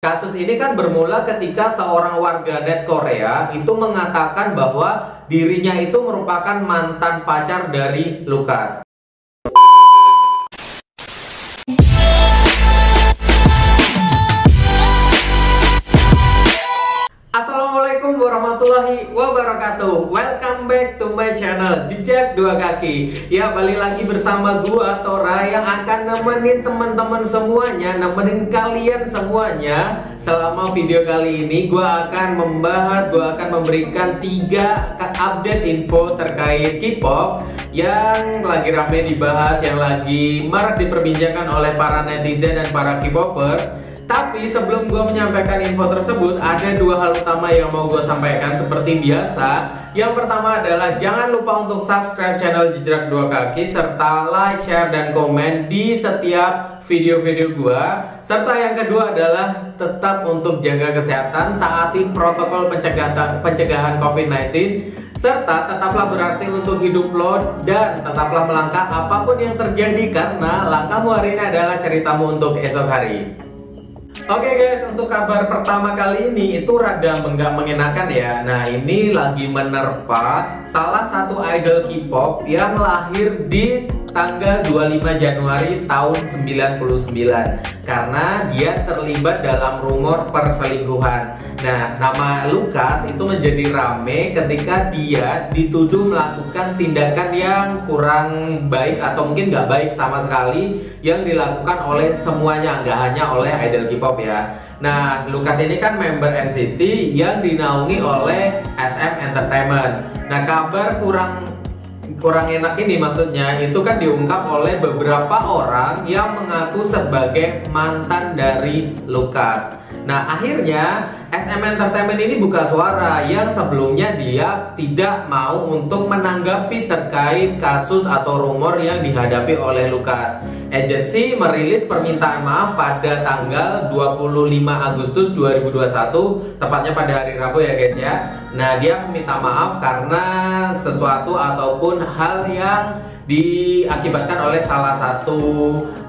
Kasus ini kan bermula ketika seorang warganet Korea itu mengatakan bahwa dirinya itu merupakan mantan pacar dari Lukas. Assalamualaikum warahmatullahi wabarakatuh. Welcome back to my channel Jejak Dua Kaki. Ya, balik lagi bersama gua Tora yang akan nemenin teman-teman semuanya, nemenin kalian semuanya. Selama video kali ini gua akan memberikan 3 update info terkait K-pop yang lagi rame dibahas, yang lagi marak diperbincangkan oleh para netizen dan para K-popers. Tapi sebelum gue menyampaikan info tersebut, ada 2 hal utama yang mau gue sampaikan seperti biasa. Yang pertama adalah jangan lupa untuk subscribe channel Jejak Dua Kaki, serta like, share, dan komen di setiap video-video gue. Serta yang kedua adalah tetap untuk jaga kesehatan, taati protokol pencegahan COVID-19, serta tetaplah berarti untuk hidup lo, dan tetaplah melangkah apapun yang terjadi, karena langkahmu hari ini adalah ceritamu untuk esok hari. Oke guys, untuk kabar pertama kali ini itu rada nggak mengenakan ya. Nah, ini lagi menerpa salah satu idol K-pop yang lahir di tanggal 25 Januari tahun 99 karena dia terlibat dalam rumor perselingkuhan. Nah, nama Lukas itu menjadi rame ketika dia dituduh melakukan tindakan yang kurang baik atau mungkin nggak baik sama sekali yang dilakukan oleh semuanya, nggak hanya oleh idol K-pop ya. Nah, Lukas ini kan member NCT yang dinaungi oleh SM Entertainment. Nah, kabar kurang enak ini maksudnya itu kan diungkap oleh beberapa orang yang mengaku sebagai mantan dari Lukas. Nah, akhirnya SM Entertainment ini buka suara yang sebelumnya dia tidak mau untuk menanggapi terkait kasus atau rumor yang dihadapi oleh Lukas. Agensi merilis permintaan maaf pada tanggal 25 Agustus 2021, tepatnya pada hari Rabu ya guys ya. Nah, dia meminta maaf karena sesuatu ataupun hal yang diakibatkan oleh salah satu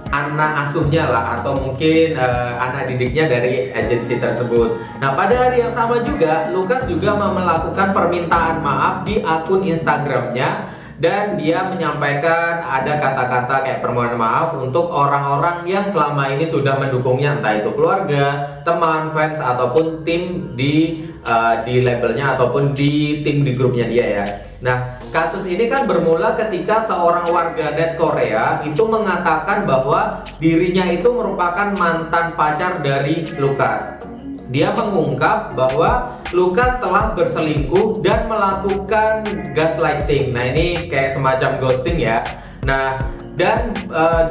anak asuhnya lah, atau mungkin anak didiknya dari agensi tersebut. Nah, pada hari yang sama juga Lukas juga melakukan permintaan maaf di akun Instagramnya, dan dia menyampaikan ada kata-kata kayak permohonan maaf untuk orang-orang yang selama ini sudah mendukungnya, entah itu keluarga, teman, fans, ataupun tim di labelnya ataupun di tim di grupnya dia ya. Nah, kasus ini kan bermula ketika seorang warganet Korea itu mengatakan bahwa dirinya itu merupakan mantan pacar dari Lukas. Dia mengungkap bahwa Lukas telah berselingkuh dan melakukan gaslighting. Nah, ini kayak semacam ghosting ya. Nah, dan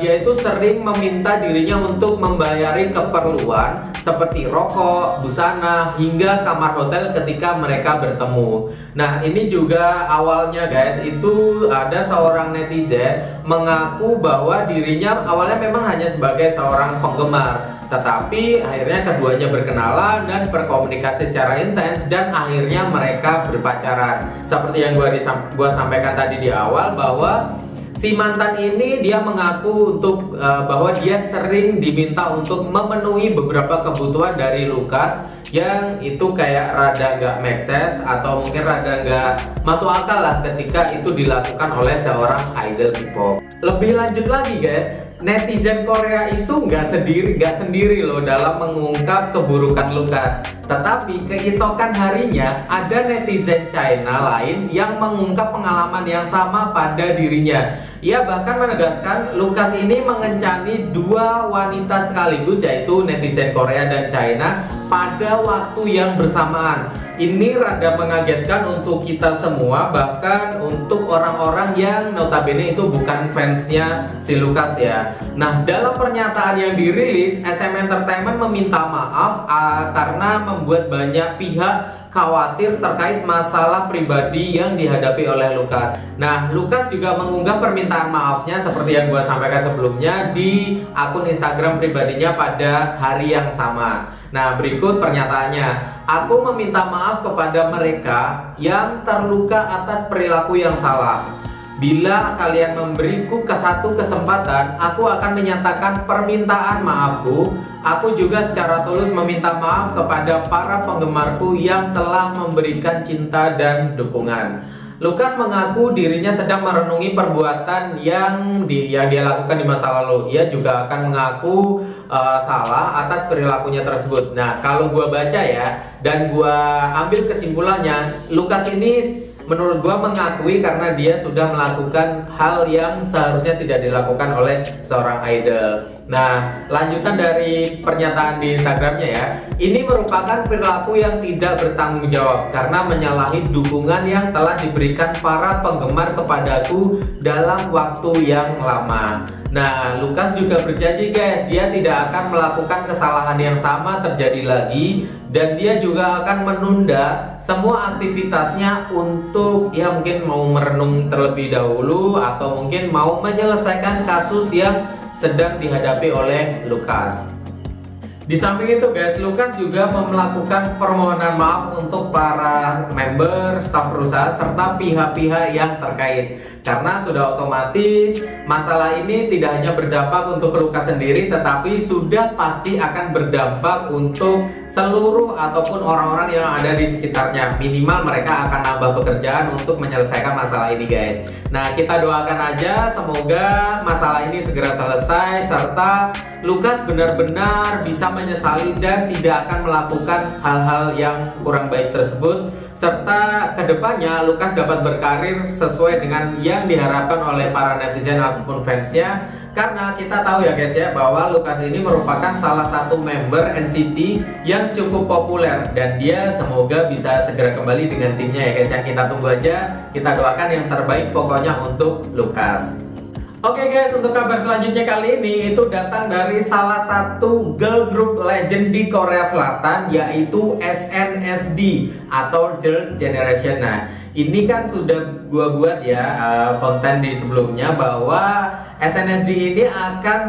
dia itu sering meminta dirinya untuk membayari keperluan seperti rokok, busana, hingga kamar hotel ketika mereka bertemu. Nah, ini juga awalnya guys, itu ada seorang netizen mengaku bahwa dirinya awalnya memang hanya sebagai seorang penggemar, tetapi akhirnya keduanya berkenalan dan berkomunikasi secara intens, dan akhirnya mereka berpacaran. Seperti yang gua sampaikan tadi di awal, bahwa si mantan ini dia mengaku bahwa dia sering diminta untuk memenuhi beberapa kebutuhan dari Lukas yang itu kayak rada nggak make sense atau mungkin rada nggak masuk akal lah ketika itu dilakukan oleh seorang idol K-pop. Lebih lanjut lagi guys, netizen Korea itu nggak sendiri loh dalam mengungkap keburukan Lukas. Tetapi keesokan harinya ada netizen China lain yang mengungkap pengalaman yang sama pada dirinya. Ia bahkan menegaskan Lukas ini mengencani 2 wanita sekaligus, yaitu netizen Korea dan China pada waktu yang bersamaan. Ini rada mengagetkan untuk kita semua, bahkan untuk orang-orang yang notabene itu bukan fansnya si Lukas ya. Nah, dalam pernyataan yang dirilis, SM Entertainment meminta maaf karena membuat banyak pihak khawatir terkait masalah pribadi yang dihadapi oleh Lukas. Nah, Lukas juga mengunggah permintaan maafnya seperti yang gue sampaikan sebelumnya di akun Instagram pribadinya pada hari yang sama. Nah, berikut pernyataannya. Aku meminta maaf kepada mereka yang terluka atas perilaku yang salah. Bila kalian memberiku ke satu kesempatan, aku akan menyatakan permintaan maafku. Aku juga secara tulus meminta maaf kepada para penggemarku yang telah memberikan cinta dan dukungan. Lukas mengaku dirinya sedang merenungi perbuatan yang dia lakukan di masa lalu. Ia juga akan mengaku salah atas perilakunya tersebut. Nah, kalau gua baca ya, dan gua ambil kesimpulannya, Lukas ini menurut gua mengakui karena dia sudah melakukan hal yang seharusnya tidak dilakukan oleh seorang idol. Nah, lanjutan dari pernyataan di Instagramnya ya, ini merupakan perilaku yang tidak bertanggung jawab karena menyalahi dukungan yang telah diberikan para penggemar kepadaku dalam waktu yang lama. Nah, Lukas juga berjanji guys, dia tidak akan melakukan kesalahan yang sama terjadi lagi, dan dia juga akan menunda semua aktivitasnya untuk ya mungkin mau merenung terlebih dahulu atau mungkin mau menyelesaikan kasus yang sedang dihadapi oleh Lukas. Di samping itu guys, Lukas juga melakukan permohonan maaf untuk para member, staf perusahaan, serta pihak-pihak yang terkait. Karena sudah otomatis masalah ini tidak hanya berdampak untuk Lukas sendiri, tetapi sudah pasti akan berdampak untuk seluruh ataupun orang-orang yang ada di sekitarnya. Minimal mereka akan nambah pekerjaan untuk menyelesaikan masalah ini guys. Nah, kita doakan aja semoga masalah ini segera selesai, serta Lukas benar-benar bisa menyesali dan tidak akan melakukan hal-hal yang kurang baik tersebut, serta kedepannya Lukas dapat berkarir sesuai dengan yang diharapkan oleh para netizen ataupun fansnya. Karena kita tahu ya guys ya, bahwa Lukas ini merupakan salah satu member NCT yang cukup populer, dan dia semoga bisa segera kembali dengan timnya ya guys. Yang kita tunggu aja, kita doakan yang terbaik pokoknya untuk Lukas. Oke guys, untuk kabar selanjutnya kali ini itu datang dari salah satu girl group legend di Korea Selatan, yaitu SNSD atau Girls' Generation. Nah, ini kan sudah gua buat ya konten di sebelumnya bahwa SNSD ini akan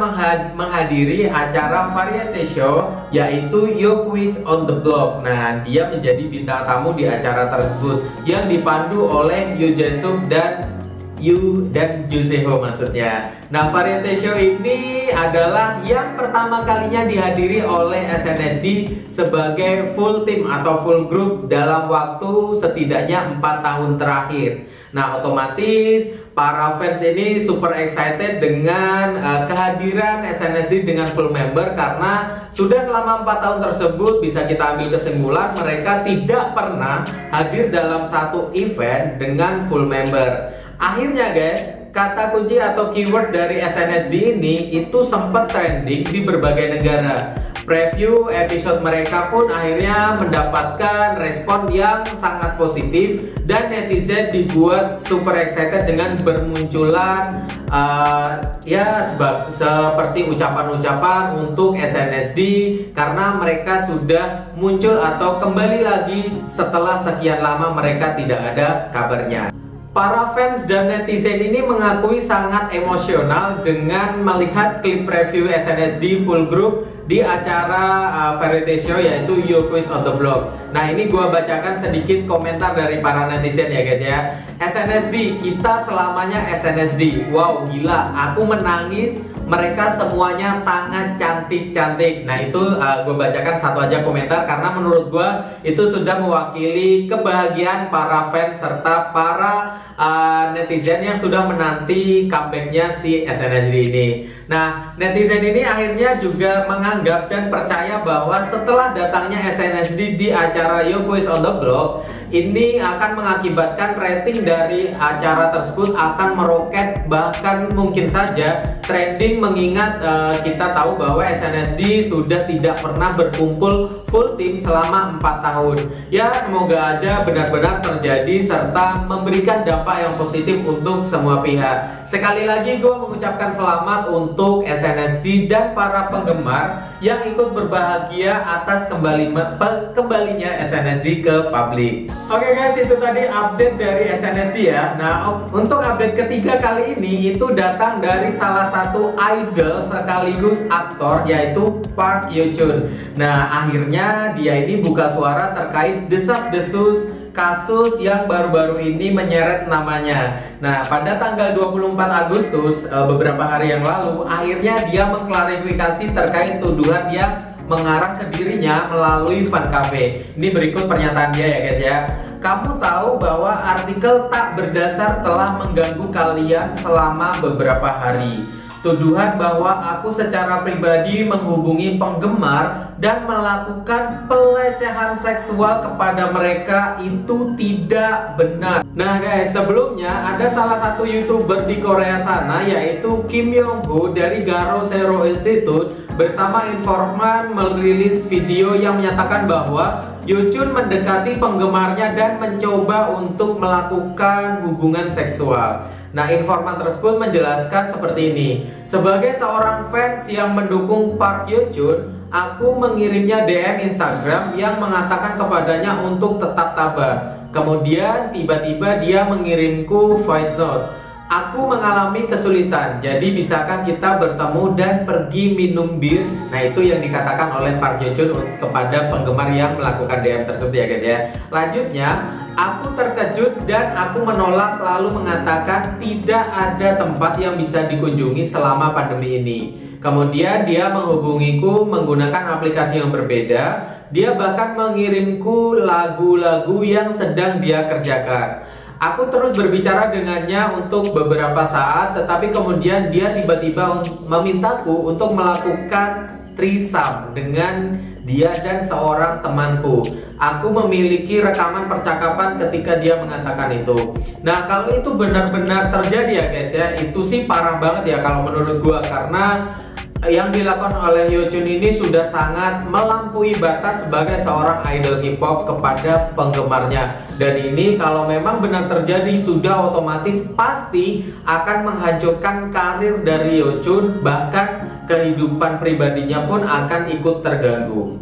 menghadiri acara variety show yaitu Yo Quiz on the Block. Nah, dia menjadi bintang tamu di acara tersebut yang dipandu oleh Yoo Jae-suk dan Joo Se-ho maksudnya. Nah, variety show ini adalah yang pertama kalinya dihadiri oleh SNSD sebagai full team atau full group dalam waktu setidaknya 4 tahun terakhir. Nah, otomatis para fans ini super excited dengan kehadiran SNSD dengan full member, karena sudah selama 4 tahun tersebut bisa kita ambil kesimpulan mereka tidak pernah hadir dalam satu event dengan full member. Akhirnya guys, kata kunci atau keyword dari SNSD ini itu sempat trending di berbagai negara. Preview episode mereka pun akhirnya mendapatkan respon yang sangat positif, dan netizen dibuat super excited dengan bermunculan seperti ucapan-ucapan untuk SNSD karena mereka sudah muncul atau kembali lagi setelah sekian lama mereka tidak ada kabarnya. Para fans dan netizen ini mengakui sangat emosional dengan melihat klip preview SNSD full group di acara variety show yaitu Yo Quiz on the Block. Nah, ini gua bacakan sedikit komentar dari para netizen ya guys ya. SNSD, kita selamanya SNSD. Wow, gila, aku menangis. Mereka semuanya sangat cantik-cantik. Nah, itu gue bacakan satu aja komentar karena menurut gue itu sudah mewakili kebahagiaan para fans serta para netizen yang sudah menanti comebacknya si SNSD ini. Nah, netizen ini akhirnya juga menganggap dan percaya bahwa setelah datangnya SNSD di acara Yo Quiz on the Block, ini akan mengakibatkan rating dari acara tersebut akan meroket, bahkan mungkin saja trending, mengingat kita tahu bahwa SNSD sudah tidak pernah berkumpul full team selama 4 tahun. Ya, semoga aja benar-benar terjadi serta memberikan dampak yang positif untuk semua pihak. Sekali lagi gue mengucapkan selamat untuk SNSD dan para penggemar yang ikut berbahagia atas kembalinya SNSD ke publik. Oke guys, itu tadi update dari SNSD ya. Nah, untuk update ketiga kali ini itu datang dari salah satu idol sekaligus aktor yaitu Park Hyo Joon. Nah, akhirnya dia ini buka suara terkait desas-desus kasus yang baru-baru ini menyeret namanya. Nah, pada tanggal 24 Agustus, beberapa hari yang lalu, akhirnya dia mengklarifikasi terkait tuduhan yang mengarah ke dirinya melalui fan cafe. Ini berikut pernyataan dia ya guys ya. Kamu tahu bahwa artikel tak berdasar telah mengganggu kalian selama beberapa hari. Tuduhan bahwa aku secara pribadi menghubungi penggemar dan melakukan pelecehan seksual kepada mereka itu tidak benar. Nah guys, sebelumnya ada salah satu YouTuber di Korea sana yaitu Kim Yong Ho dari Garo Zero Institute bersama informan merilis video yang menyatakan bahwa Yochun mendekati penggemarnya dan mencoba untuk melakukan hubungan seksual. Nah, informan tersebut menjelaskan seperti ini. Sebagai seorang fans yang mendukung Park Yochun, aku mengirimnya DM Instagram yang mengatakan kepadanya untuk tetap tabah. Kemudian tiba-tiba dia mengirimku voice note. Aku mengalami kesulitan, jadi bisakah kita bertemu dan pergi minum bir? Nah, itu yang dikatakan oleh Park Yochun kepada penggemar yang melakukan DM tersebut ya guys ya. Lanjutnya, aku terkejut dan aku menolak lalu mengatakan tidak ada tempat yang bisa dikunjungi selama pandemi ini. Kemudian dia menghubungiku menggunakan aplikasi yang berbeda. Dia bahkan mengirimku lagu-lagu yang sedang dia kerjakan. Aku terus berbicara dengannya untuk beberapa saat, tetapi kemudian dia tiba-tiba memintaku untuk melakukan threesome dengan dia dan seorang temanku. Aku memiliki rekaman percakapan ketika dia mengatakan itu. Nah, kalau itu benar-benar terjadi ya guys ya, itu sih parah banget ya kalau menurut gua, karena yang dilakukan oleh Yochun ini sudah sangat melampaui batas sebagai seorang idol K-pop kepada penggemarnya. Dan ini kalau memang benar terjadi sudah otomatis pasti akan menghancurkan karir dari Yochun, bahkan kehidupan pribadinya pun akan ikut terganggu.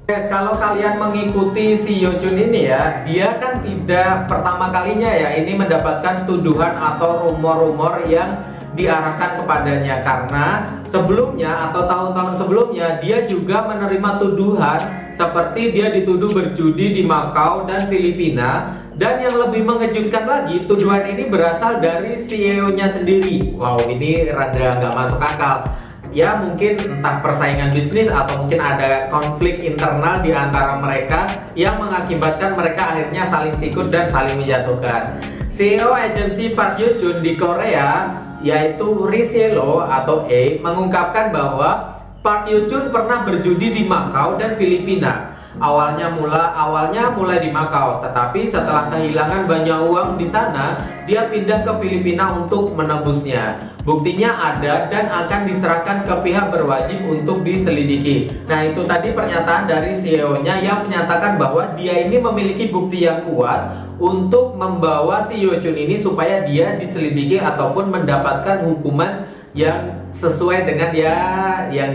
Guys, kalau kalian mengikuti si Yochun ini ya, dia kan tidak pertama kalinya ya ini mendapatkan tuduhan atau rumor-rumor yang diarahkan kepadanya, karena sebelumnya atau tahun-tahun sebelumnya dia juga menerima tuduhan seperti dia dituduh berjudi di Macau dan Filipina. Dan yang lebih mengejutkan lagi, tuduhan ini berasal dari CEO-nya sendiri. Wow, ini rada nggak masuk akal. Ya mungkin entah persaingan bisnis atau mungkin ada konflik internal di antara mereka yang mengakibatkan mereka akhirnya saling sikut dan saling menjatuhkan. CEO agensi Park Yochun di Korea yaitu Ri Cielo atau A mengungkapkan bahwa Park Yochun pernah berjudi di Macau dan Filipina. Awalnya mulai di Macau, tetapi setelah kehilangan banyak uang di sana, dia pindah ke Filipina untuk menebusnya. Buktinya ada dan akan diserahkan ke pihak berwajib untuk diselidiki. Nah, itu tadi pernyataan dari CEO-nya yang menyatakan bahwa dia ini memiliki bukti yang kuat untuk membawa si Yochun ini supaya dia diselidiki ataupun mendapatkan hukuman yang sesuai dengan yang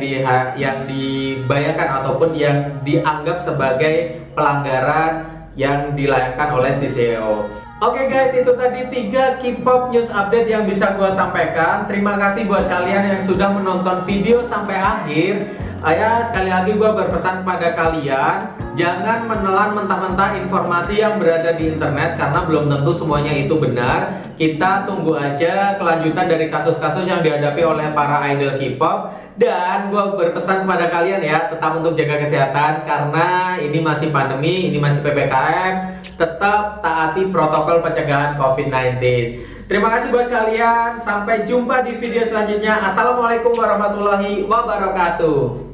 dibayangkan ataupun yang dianggap sebagai pelanggaran yang dilayangkan oleh si CEO. Oke guys, itu tadi 3 K-pop news update yang bisa gue sampaikan. Terima kasih buat kalian yang sudah menonton video sampai akhir. Ya, sekali lagi gue berpesan kepada kalian, jangan menelan mentah-mentah informasi yang berada di internet karena belum tentu semuanya itu benar. Kita tunggu aja kelanjutan dari kasus-kasus yang dihadapi oleh para idol K-pop. Dan gue berpesan kepada kalian ya, tetap untuk jaga kesehatan karena ini masih pandemi, ini masih PPKM. Tetap taati protokol pencegahan COVID-19. Terima kasih buat kalian. Sampai jumpa di video selanjutnya. Assalamualaikum warahmatullahi wabarakatuh.